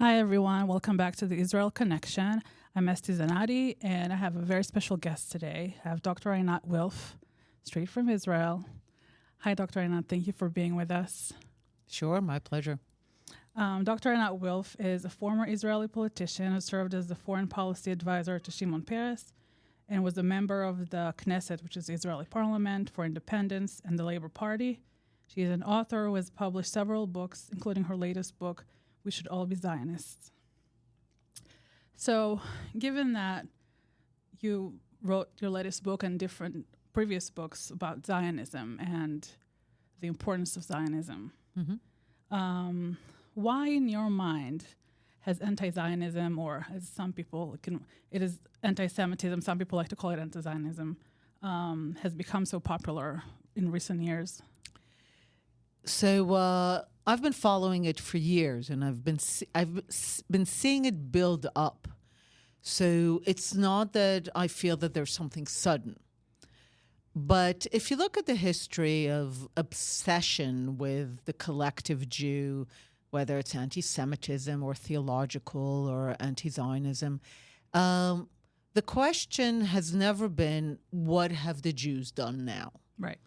Hi, everyone. Welcome back to the Israel Connection. I'm Esti Zenati, and I have a very special guest today. I have Dr. Einat Wilf, straight from Israel. Hi, Dr. Einat. Thank you for being with us. Sure, my pleasure. Dr. Einat Wilf is a former Israeli politician who served as the foreign policy advisor to Shimon Peres and was a member of the Knesset, which is the Israeli Parliament for Independence, and the Labor Party. She is an author who has published several books, including her latest book, We Should All Be Zionists. So, given that you wrote your latest book and different previous books about Zionism and the importance of Zionism, why, in your mind, has anti-Zionism, or as some people it is anti-Semitism, some people like to call it anti-Zionism, has become so popular in recent years? So I've been following it for years, and I've been seeing it build up. So it's not that I feel that there's something sudden. But if you look at the history of obsession with the collective Jew, whether it's anti-Semitism or theological or anti-Zionism, the question has never been, what have the Jews done now? Right.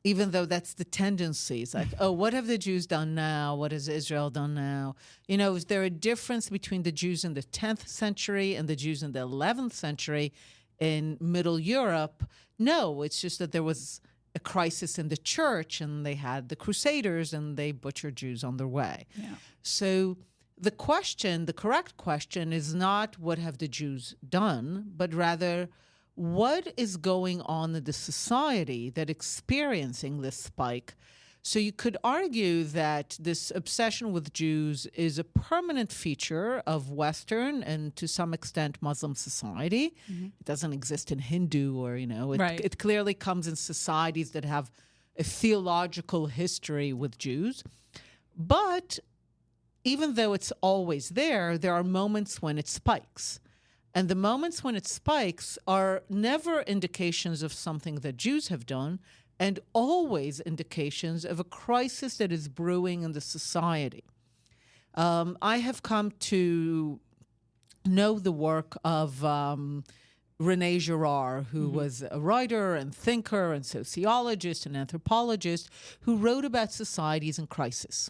Even though that's the tendency. It's like, oh, what have the Jews done now? What has Israel done now? You know, is there a difference between the Jews in the 10th century and the Jews in the 11th century in Middle Europe? No, it's just that there was a crisis in the church, and they had the Crusaders, and they butchered Jews on their way. Yeah. So the correct question is not what have the Jews done, but rather what is going on in the society that experiencing this spike. So you could argue that this obsession with Jews is a permanent feature of Western and to some extent Muslim society. Mm-hmm. It doesn't exist in Hindu or, it clearly comes in societies that have a theological history with Jews. But even though it's always there are moments when it spikes. And the moments when it spikes are never indications of something that Jews have done, and always indications of a crisis that is brewing in the society. I have come to know the work of René Girard, who was a writer and thinker and sociologist and anthropologist who wrote about societies in crisis.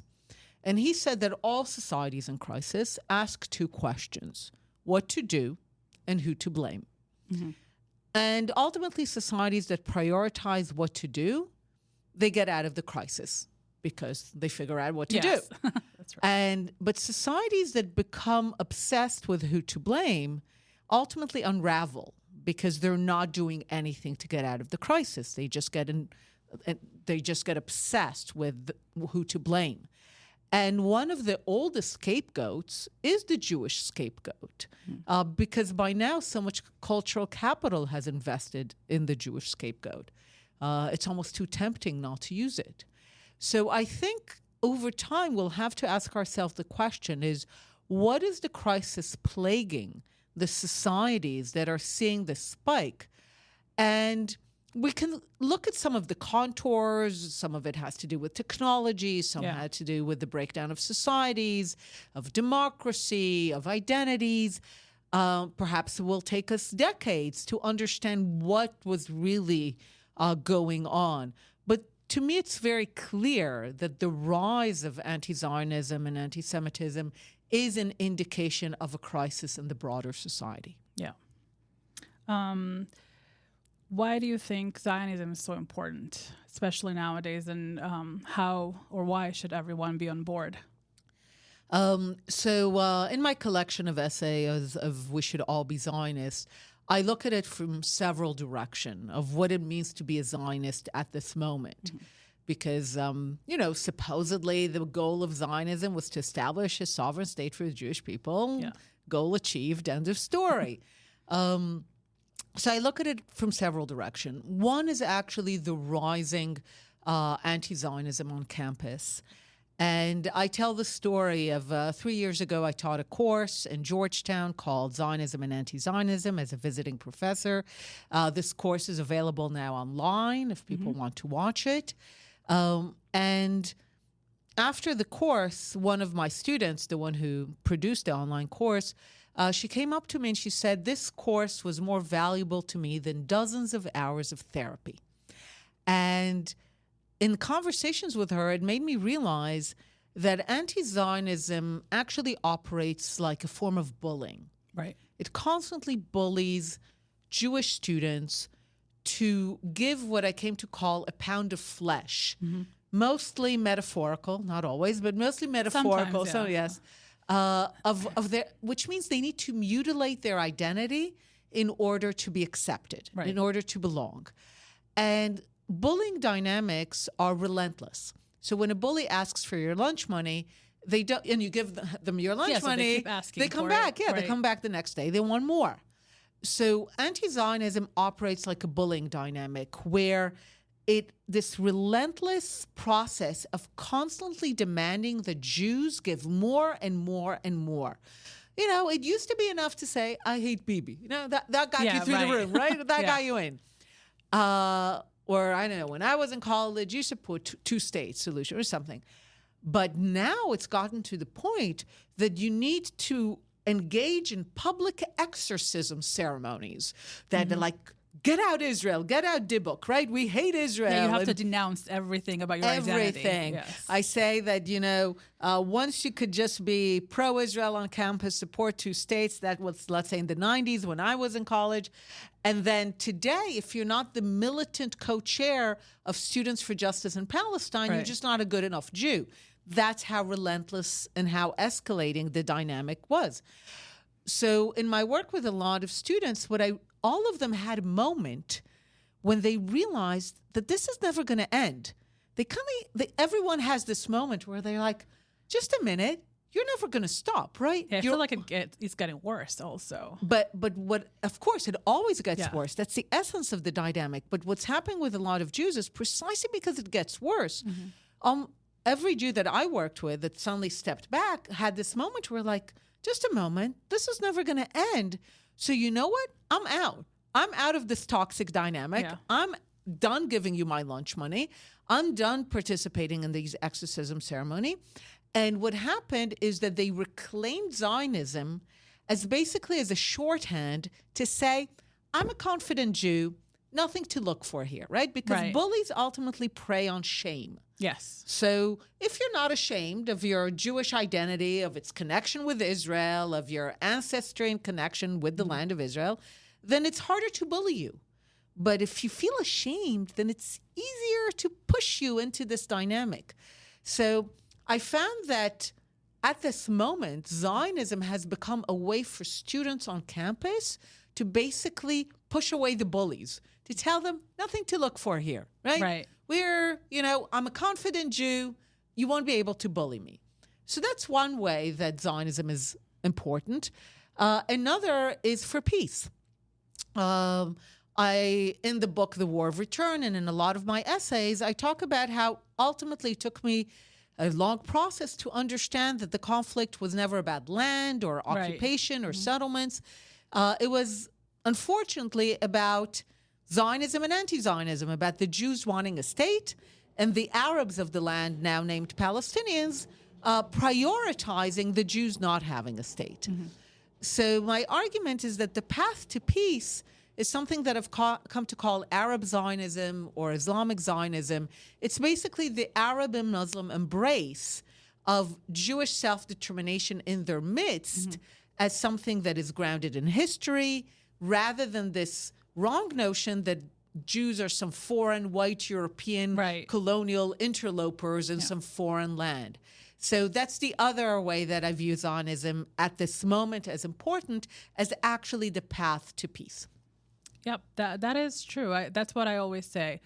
And he said that all societies in crisis ask two questions: what to do and who to blame. Mm-hmm. And ultimately, societies that prioritize what to do, they get out of the crisis because they figure out what to do. That's right. But societies that become obsessed with who to blame ultimately unravel because they're not doing anything to get out of the crisis. They just get obsessed with who to blame. And one of the oldest scapegoats is the Jewish scapegoat, because by now so much cultural capital has invested in the Jewish scapegoat. It's almost too tempting not to use it. So I think over time we'll have to ask ourselves the question is, what is the crisis plaguing the societies that are seeing the spike? And we can look at some of the contours. Some of it has to do with technology. Some had to do with the breakdown of societies, of democracy, of identities. Perhaps it will take us decades to understand what was really going on. But to me, it's very clear that the rise of anti-Zionism and anti-Semitism is an indication of a crisis in the broader society. Yeah. Why do you think Zionism is so important, especially nowadays, and how or why should everyone be on board? So in my collection of essays of We Should All Be Zionists, I look at it from several directions of what it means to be a Zionist at this moment. Mm-hmm. Because, supposedly the goal of Zionism was to establish a sovereign state for the Jewish people. Yeah. Goal achieved, end of story. So I look at it from several directions. One is actually the rising anti-Zionism on campus. And I tell the story of 3 years ago, I taught a course in Georgetown called Zionism and Anti-Zionism as a visiting professor. This course is available now online if people want to watch it. And after the course, one of my students, the one who produced the online course, she came up to me and she said, this course was more valuable to me than dozens of hours of therapy. And in conversations with her, it made me realize that anti-Zionism actually operates like a form of bullying. Right. It constantly bullies Jewish students to give what I came to call a pound of flesh, mostly metaphorical, not always, but mostly metaphorical. Sometimes, yeah. So yes, of their, which means they need to mutilate their identity in order to be accepted, Right. in order to belong. And bullying dynamics are relentless. So when a bully asks for your lunch money, they don't, and you give them your lunch so money, they keep asking they come for back. it. Yeah, they Right. come back the next day. They want more. So anti-Zionism operates like a bullying dynamic where this relentless process of constantly demanding that Jews give more and more and more. You know, it used to be enough to say, I hate Bibi. You know, that got you through the room, right? That got you in. Or I don't know, when I was in college, you support two-state solution or something. But now it's gotten to the point that you need to engage in public exorcism ceremonies that are like, get out Israel, get out Dibuk, right? We hate Israel. Yeah, you have to denounce everything about your identity. Everything. Yes. I say that, once you could just be pro-Israel on campus, support two states. That was, let's say, in the 90s when I was in college. And then today, if you're not the militant co-chair of Students for Justice in Palestine, you're Right. just not a good enough Jew. That's how relentless and how escalating the dynamic was. So in my work with a lot of students, all of them had a moment when they realized that this is never going to end. Everyone has this moment where they're like, just a minute, you're never going to stop, right? Yeah, I feel like it's getting worse also. But what, of course, it always gets Yeah. worse. That's the essence of the dynamic. But what's happening with a lot of Jews is precisely because it gets worse. Every Jew that I worked with that suddenly stepped back had this moment where like, just a moment, this is never going to end. So you know what? I'm out. I'm out of this toxic dynamic. Yeah. I'm done giving you my lunch money. I'm done participating in these exorcism ceremony. And what happened is that they reclaimed Zionism as basically as a shorthand to say, I'm a confident Jew, nothing to look for here, right? Because Right. bullies ultimately prey on shame. Yes. So if you're not ashamed of your Jewish identity, of its connection with Israel, of your ancestry and connection with the land of Israel, then it's harder to bully you. But if you feel ashamed, then it's easier to push you into this dynamic. So I found that at this moment, Zionism has become a way for students on campus to basically push away the bullies, to tell them nothing to look for here, right? Right. I'm a confident Jew. You won't be able to bully me. So that's one way that Zionism is important. Another is for peace. In the book, The War of Return, and in a lot of my essays, I talk about how ultimately it took me a long process to understand that the conflict was never about land or occupation or settlements. It was, unfortunately, about Zionism and anti-Zionism, about the Jews wanting a state and the Arabs of the land, now named Palestinians, prioritizing the Jews not having a state. So my argument is that the path to peace is something that I've come to call Arab Zionism or Islamic Zionism. It's basically the Arab and Muslim embrace of Jewish self-determination in their midst as something that is grounded in history, rather than this wrong notion that Jews are some foreign white European colonial interlopers in some foreign land. So that's the other way that I view Zionism at this moment as important as actually the path to peace. Yep, that is true. That's what I always say.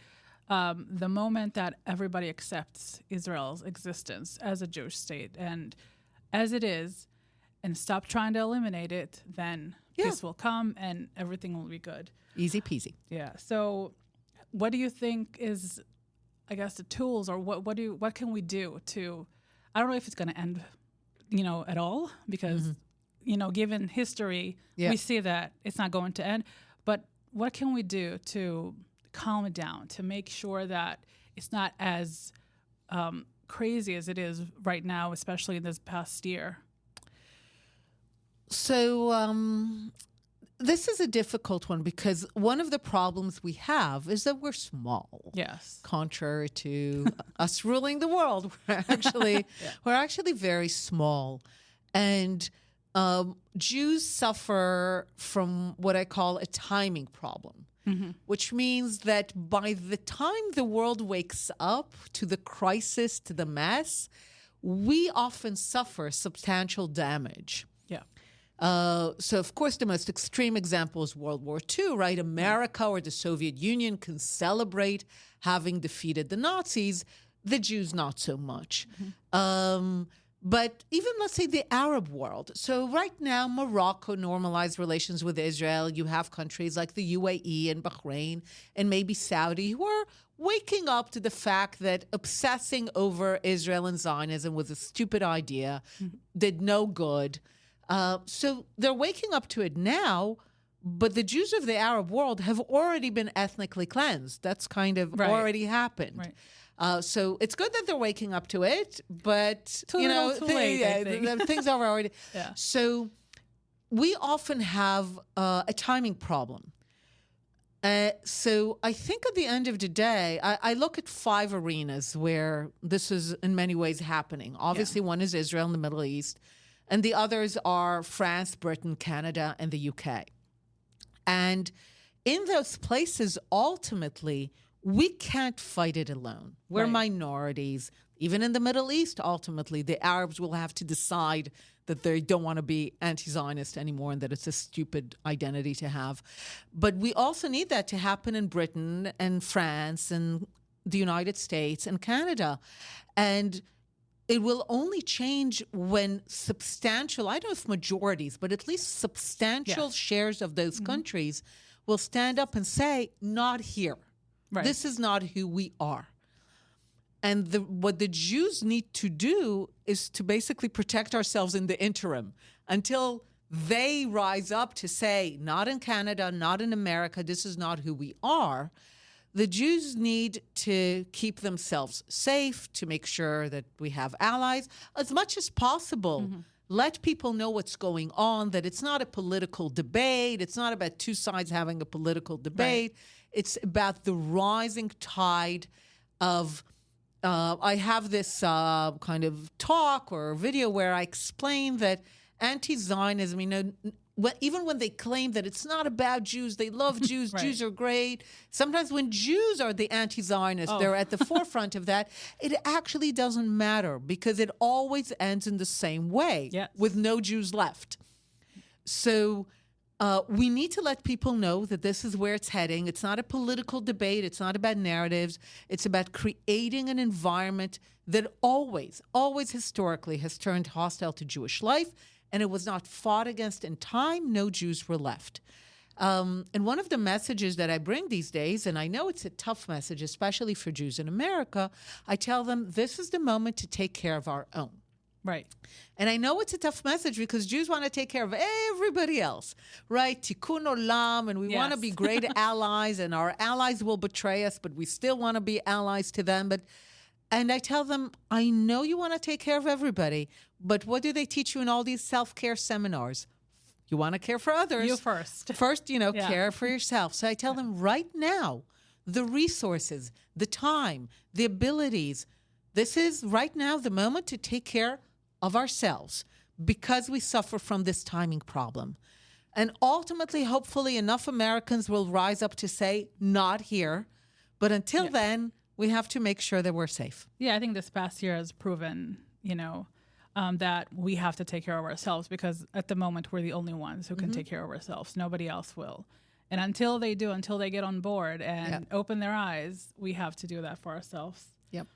The moment that everybody accepts Israel's existence as a Jewish state and as it is, and stop trying to eliminate it, then peace will come and everything will be good. Easy peasy. Yeah. So what do you think is, I guess, the tools, or what can we do to, I don't know if it's going to end, at all, because, given history, we see that it's not going to end. But what can we do to calm it down, to make sure that it's not as crazy as it is right now, especially in this past year? So this is a difficult one because one of the problems we have is that we're small. Yes. Contrary to us ruling the world, we're actually very small. And Jews suffer from what I call a timing problem, which means that by the time the world wakes up to the crisis, to the mess, we often suffer substantial damage. Yeah. So, of course, the most extreme example is World War II, right? America or the Soviet Union can celebrate having defeated the Nazis, the Jews not so much. But even, let's say, the Arab world. So right now, Morocco normalized relations with Israel. You have countries like the UAE and Bahrain and maybe Saudi who are waking up to the fact that obsessing over Israel and Zionism was a stupid idea, did no good. So they're waking up to it now, but the Jews of the Arab world have already been ethnically cleansed. That's kind of already happened. Right. So it's good that they're waking up to it, but Too late, I think. Things are already. Yeah. So we often have a timing problem. So I think at the end of the day, I look at 5 arenas where this is in many ways happening. Obviously, one is Israel and the Middle East, and the others are France, Britain, Canada, and the UK. And in those places, ultimately, we can't fight it alone. We're minorities. Even in the Middle East, ultimately, the Arabs will have to decide that they don't want to be anti-Zionist anymore and that it's a stupid identity to have. But we also need that to happen in Britain and France and the United States and Canada. And it will only change when substantial, I don't know if majorities, but at least substantial shares of those countries will stand up and say, not here. Right. This is not who we are. And what the Jews need to do is to basically protect ourselves in the interim until they rise up to say, not in Canada, not in America, this is not who we are. The Jews need to keep themselves safe, to make sure that we have allies as much as possible. Let people know what's going on, that it's not a political debate. It's not about two sides having a political debate. Right. It's about the rising tide of, I have this kind of talk or video where I explain that anti-Zionism, even when they claim that it's not about Jews, they love Jews, Jews are great. Sometimes when Jews are the anti-Zionists, they're at the forefront of that. It actually doesn't matter because it always ends in the same way with no Jews left. So we need to let people know that this is where it's heading. It's not a political debate. It's not about narratives. It's about creating an environment that always historically has turned hostile to Jewish life, and it was not fought against in time. No Jews were left. And one of the messages that I bring these days, and I know it's a tough message, especially for Jews in America, I tell them this is the moment to take care of our own. Right. And I know it's a tough message because Jews want to take care of everybody else, right? Tikkun olam, and we want to be great allies, and our allies will betray us, but we still want to be allies to them. And I tell them, I know you want to take care of everybody, but what do they teach you in all these self-care seminars? You want to care for others. You first. First, care for yourself. So I tell them right now, the resources, the time, the abilities, this is right now the moment to take care of ourselves because we suffer from this timing problem. And ultimately, hopefully, enough Americans will rise up to say, not here. But until then, we have to make sure that we're safe. Yeah, I think this past year has proven, that we have to take care of ourselves because at the moment, we're the only ones who can take care of ourselves. Nobody else will. And until they do, until they get on board and open their eyes, we have to do that for ourselves. Yep.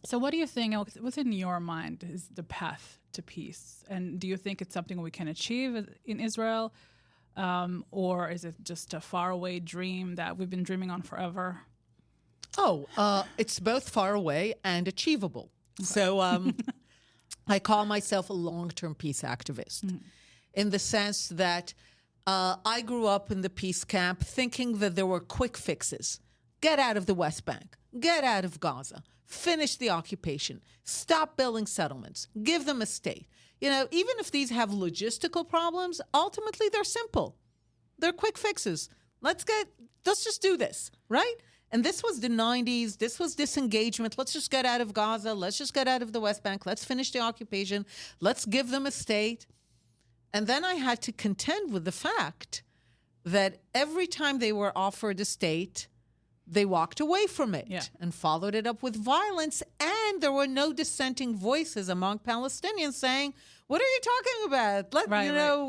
So what do you think, what's in your mind is the path to peace? And do you think it's something we can achieve in Israel? Or is it just a faraway dream that we've been dreaming on forever? It's both far away and achievable. Okay. So I call myself a long-term peace activist in the sense that I grew up in the peace camp thinking that there were quick fixes. Get out of the West Bank. Get out of Gaza. finish the occupation, stop building settlements, give them a state. Even if these have logistical problems, ultimately they're simple. They're quick fixes. Let's just do this, right? And this was the 90s. This was disengagement. Let's just get out of Gaza. Let's just get out of the West Bank. Let's finish the occupation. Let's give them a state. And then I had to contend with the fact that every time they were offered a state, they walked away from it and followed it up with violence. And there were no dissenting voices among Palestinians saying, what are you talking about?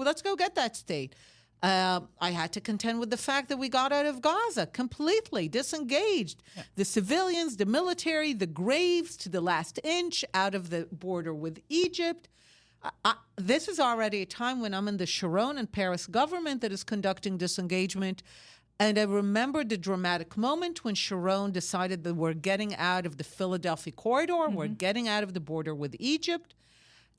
Let's go get that state. I had to contend with the fact that we got out of Gaza completely disengaged. Yeah. The civilians, the military, the graves to the last inch out of the border with Egypt. This is already a time when I'm in the Sharon and Paris government that is conducting disengagement. And I remember the dramatic moment when Sharon decided that we're getting out of the Philadelphia corridor, we're getting out of the border with Egypt.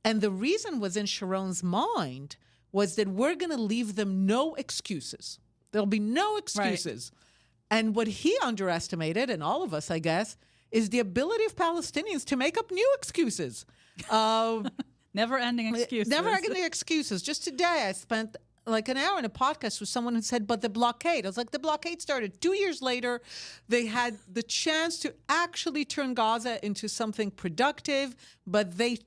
And the reason was in Sharon's mind was that we're going to leave them no excuses. There'll be no excuses. Right. And what he underestimated, and all of us, I guess, is the ability of Palestinians to make up new excuses. Never-ending excuses. Never-ending excuses. Just today, I spent like an hour in a podcast with someone who said, but the blockade. I was like, the blockade started 2 years later. They had the chance to actually turn Gaza into something productive, but they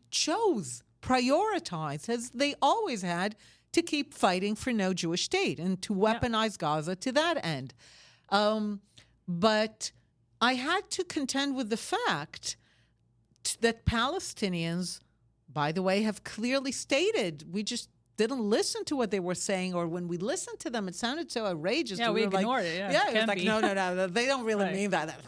prioritize, as they always had, to keep fighting for no Jewish state and to weaponize Gaza to that end. But I had to contend with the fact that Palestinians, by the way, have clearly stated, we just didn't listen to what they were saying, or when we listened to them, it sounded so outrageous. Yeah, we ignored it. Yeah, it was like, no, they don't really mean that.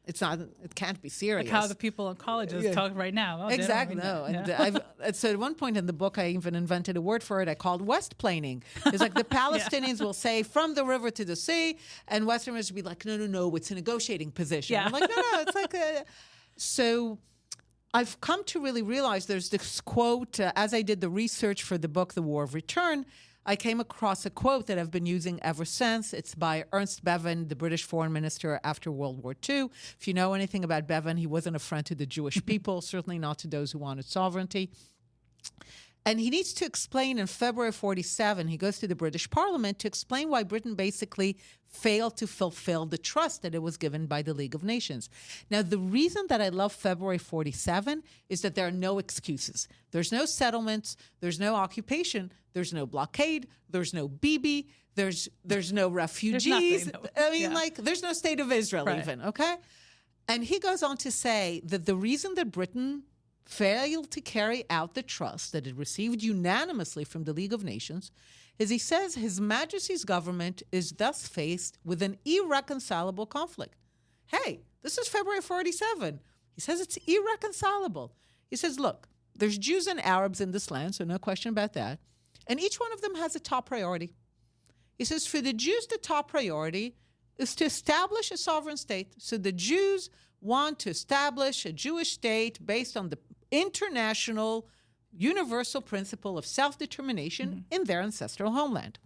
It's not. It can't be serious. Like how the people in colleges talk right now. Oh, exactly. No. And so at one point in the book, I even invented a word for it. I called West-planing. It's like the Palestinians will say from the river to the sea, and Westerners will be like, no, it's a negotiating position. Yeah. I'm like, no, it's like so. I've come to really realize there's this quote, as I did the research for the book, The War of Return, I came across a quote that I've been using ever since. It's by Ernst Bevin, the British foreign minister after World War II. If you know anything about Bevin, he wasn't a friend to the Jewish people, certainly not to those who wanted sovereignty. And he needs to explain in February 1947, he goes to the British Parliament to explain why Britain basically failed to fulfill the trust that it was given by the League of Nations. Now, the reason that I love February 1947 is that there are no excuses. There's no settlements, there's no occupation, there's no blockade, there's no Bibi, there's no refugees. There's no state of Israel even, okay? And he goes on to say that the reason that Britain failed to carry out the trust that it received unanimously from the League of Nations is, he says, His Majesty's government is thus faced with an irreconcilable conflict. Hey, this is February 1947. He says it's irreconcilable. He says, look, there's Jews and Arabs in this land, so no question about that. And each one of them has a top priority. He says, for the Jews, the top priority is to establish a sovereign state. So the Jews want to establish a Jewish state based on the international universal principle of self-determination in their ancestral homeland.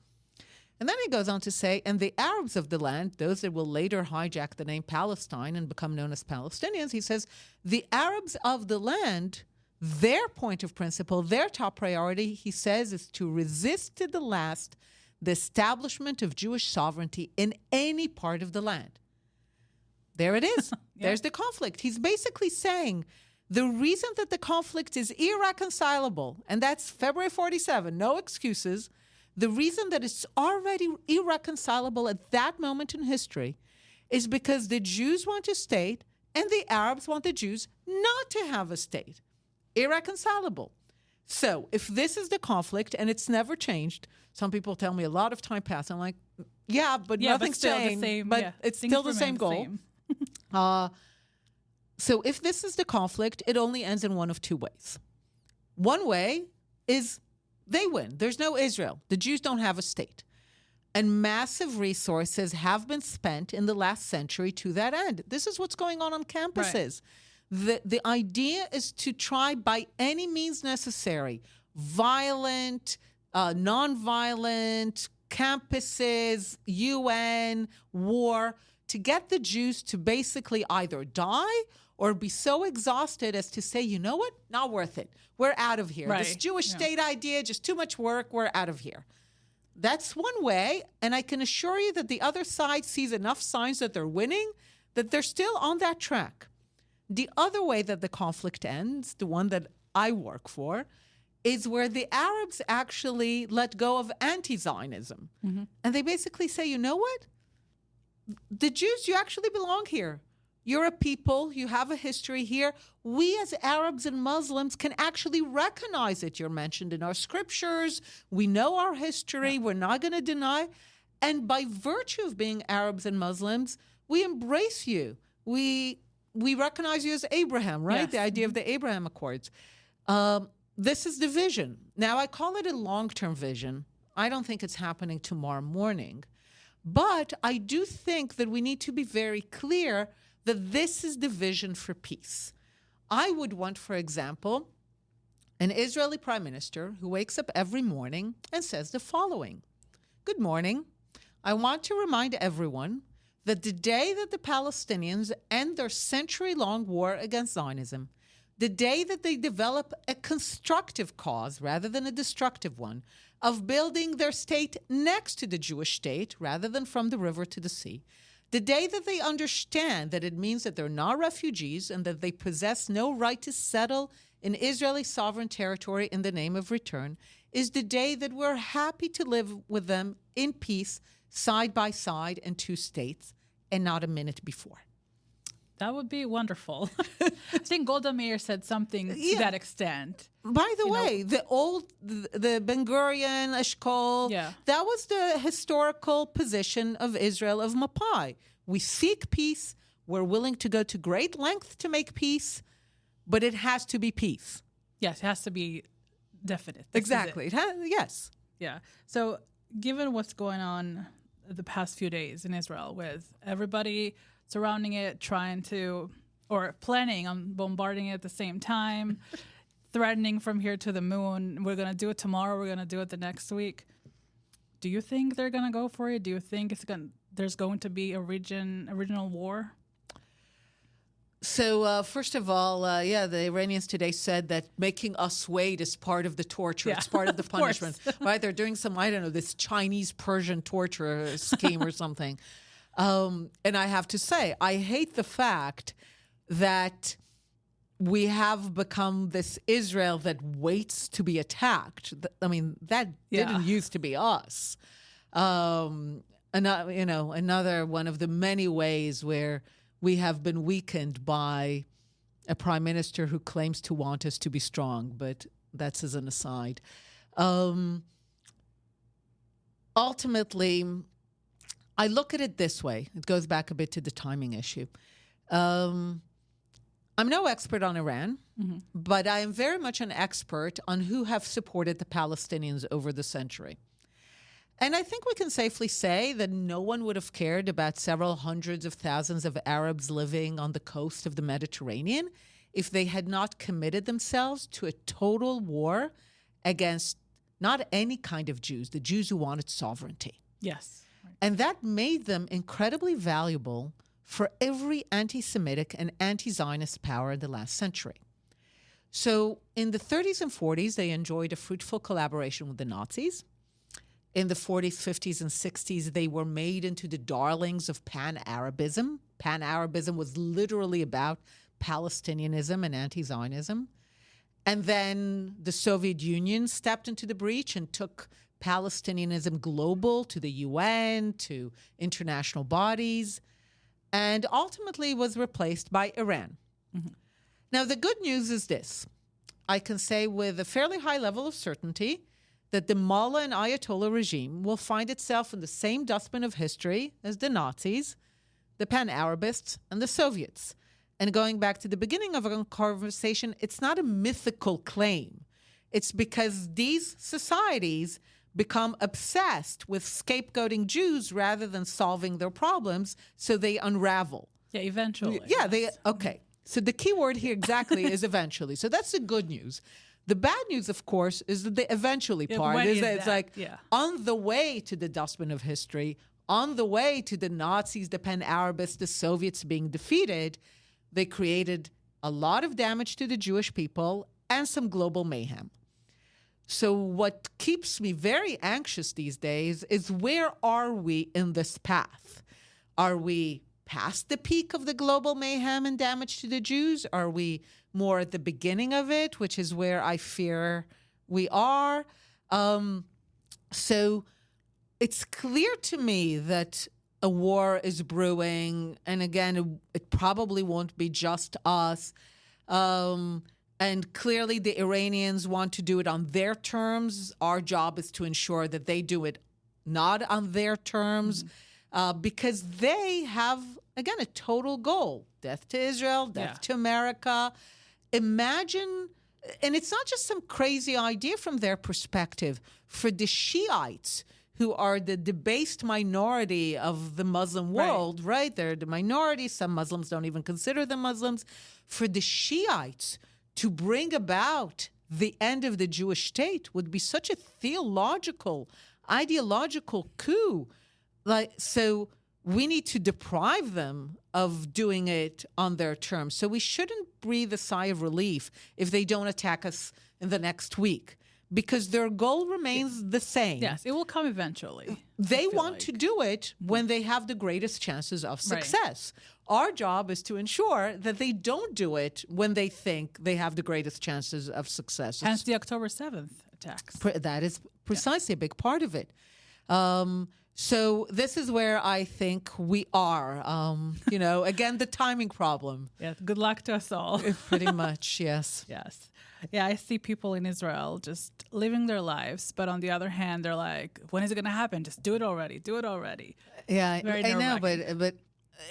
And then he goes on to say, and the Arabs of the land, those that will later hijack the name Palestine and become known as Palestinians, he says, the Arabs of the land, their point of principle, their top priority, he says, is to resist to the last the establishment of Jewish sovereignty in any part of the land. There it is. There's the conflict. He's basically saying the reason that the conflict is irreconcilable, and that's February 1947, no excuses, the reason that it's already irreconcilable at that moment in history is because the Jews want a state and the Arabs want the Jews not to have a state. Irreconcilable. So if this is the conflict and it's never changed, some people tell me a lot of time passed. I'm like, but nothing's changed. But it's still the same goal. So if this is the conflict, it only ends in one of two ways. One way is they win. There's no Israel. The Jews don't have a state. And massive resources have been spent in the last century to that end. This is what's going on campuses. Right. The idea is to try by any means necessary, violent, non-violent, campuses, UN, war, to get the Jews to basically either die or be so exhausted as to say, you know what, not worth it. We're out of here. Right. This Jewish state idea, just too much work. We're out of here. That's one way. And I can assure you that the other side sees enough signs that they're winning, that they're still on that track. The other way that the conflict ends, the one that I work for, is where the Arabs actually let go of anti-Zionism. Mm-hmm. And they basically say, you know what? The Jews, you actually belong here. You're a people. You have a history here. We as Arabs and Muslims can actually recognize it. You're mentioned in our scriptures. We know our history. Yeah. We're not going to deny. And by virtue of being Arabs and Muslims, we embrace you. We recognize you as Abraham, right? Yes. The idea of the Abraham Accords. This is the vision. Now, I call it a long-term vision. I don't think it's happening tomorrow morning. But I do think that we need to be very clear that this is the vision for peace. I would want, for example, an Israeli prime minister who wakes up every morning and says the following: good morning. I want to remind everyone that the day that the Palestinians end their century-long war against Zionism, the day that they develop a constructive cause rather than a destructive one of building their state next to the Jewish state rather than from the river to the sea, the day that they understand that it means that they're not refugees and that they possess no right to settle in Israeli sovereign territory in the name of return, is the day that we're happy to live with them in peace, side by side in two states, and not a minute before. That would be wonderful. I think Golda Meir said something to that extent. By the way, the Ben Gurion, Eshkol, that was the historical position of Israel, of Mapai. We seek peace. We're willing to go to great length to make peace, but it has to be peace. Yes, it has to be definite. Exactly. Yes. Yeah. So given what's going on the past few days in Israel with everybody surrounding it, trying to, or planning on bombarding it at the same time, threatening from here to the moon, we're going to do it tomorrow, we're going to do it the next week. Do you think they're going to go for it? Do you think there's going to be a regional war? So, first of all, the Iranians today said that making us wait is part of the torture. It's part of the punishment, right? They're doing some, I don't know, this Chinese-Persian torture scheme or something. And I have to say, I hate the fact that we have become this Israel that waits to be attacked. I mean, that didn't used to be us. Another one of the many ways where we have been weakened by a prime minister who claims to want us to be strong, but that's as an aside. Ultimately, I look at it this way. It goes back a bit to the timing issue. I'm no expert on Iran, but I am very much an expert on who have supported the Palestinians over the century. And I think we can safely say that no one would have cared about several hundreds of thousands of Arabs living on the coast of the Mediterranean if they had not committed themselves to a total war against not any kind of Jews, the Jews who wanted sovereignty. Yes. And that made them incredibly valuable for every anti-Semitic and anti-Zionist power in the last century. So in the 30s and 40s, they enjoyed a fruitful collaboration with the Nazis. In the 40s, 50s, and 60s, they were made into the darlings of Pan-Arabism. Pan-Arabism was literally about Palestinianism and anti-Zionism. And then the Soviet Union stepped into the breach and took Palestinianism global to the UN, to international bodies, and ultimately was replaced by Iran. Now, the good news is this. I can say with a fairly high level of certainty that the Mullah and Ayatollah regime will find itself in the same dustbin of history as the Nazis, the Pan-Arabists, and the Soviets. And going back to the beginning of our conversation, it's not a mythical claim. It's because these societies become obsessed with scapegoating Jews rather than solving their problems, so they unravel. Yeah, eventually. Yeah, okay. So the key word here exactly is eventually. So that's the good news. The bad news, of course, is that the eventually part is that it's on the way to the dustbin of history, on the way to the Nazis, the Pan-Arabists, the Soviets being defeated, they created a lot of damage to the Jewish people and some global mayhem. So what keeps me very anxious these days is, where are we in this path? Are we past the peak of the global mayhem and damage to the Jews? Are we more at the beginning of it, which is where I fear we are? So it's clear to me that a war is brewing. And again, it probably won't be just us. And clearly the Iranians want to do it on their terms. Our job is to ensure that they do it not on their terms, because they have, again, a total goal: death to Israel, death to America. Imagine, and it's not just some crazy idea from their perspective. For the Shiites, who are the debased minority of the Muslim world, right? They're the minority. Some Muslims don't even consider them Muslims. For the Shiites, to bring about the end of the Jewish state would be such a theological, ideological coup. So we need to deprive them of doing it on their terms. So we shouldn't breathe a sigh of relief if they don't attack us in the next week, because their goal remains the same. Yes, it will come eventually. They want to do it when they have the greatest chances of success. Our job is to ensure that they don't do it when they think they have the greatest chances of success. Hence the October 7th attacks. That is precisely a big part of it. So this is where I think we are. Again, the timing problem. Yeah, good luck to us all. Pretty much, yes. Yes. Yeah, I see people in Israel just living their lives, but on the other hand, they're like, when is it going to happen? Just do it already. Do it already. Yeah, I know, but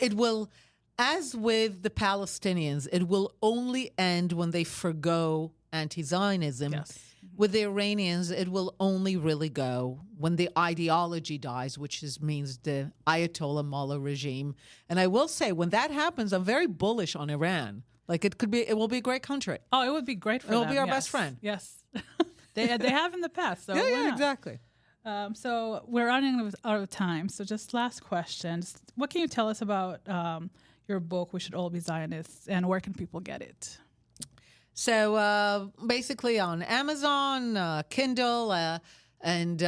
it will, as with the Palestinians, it will only end when they forgo anti-Zionism. Yes. With the Iranians, it will only really go when the ideology dies, which means the Ayatollah Mullah regime. And I will say, when that happens, I'm very bullish on Iran. It will be a great country. Oh, it would be great for them. It will be our best friend. Yes. they have in the past. So yeah, exactly. So we're running out of time. So just last question. What can you tell us about your book, We Should All Be Zionists, and where can people get it? So basically on Amazon, Kindle, and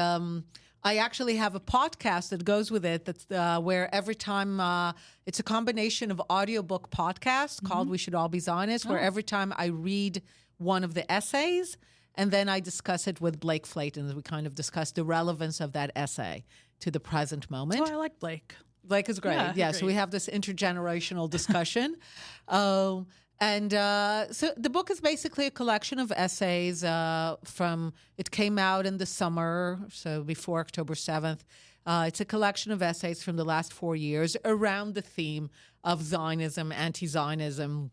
I actually have a podcast that goes with it. That's where every time it's a combination of audiobook podcast called We Should All Be Zionists, where every time I read one of the essays, and then I discuss it with Blake Flayton. We kind of discuss the relevance of that essay to the present moment. Oh, I like Blake. Blake is great. Yeah, so we have this intergenerational discussion. And so the book is basically a collection of essays it came out in the summer, so before October 7th. It's a collection of essays from the last 4 years around the theme of Zionism, anti-Zionism,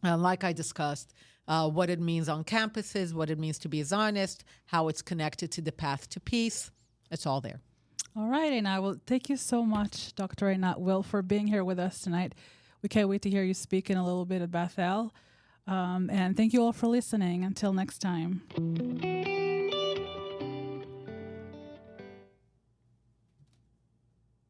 like I discussed, what it means on campuses, what it means to be a Zionist, how it's connected to the path to peace. It's all there. All right, and I will thank you so much, Dr. Einat Wilf, for being here with us tonight. We can't wait to hear you speak in a little bit at Bethel. And thank you all for listening. Until next time.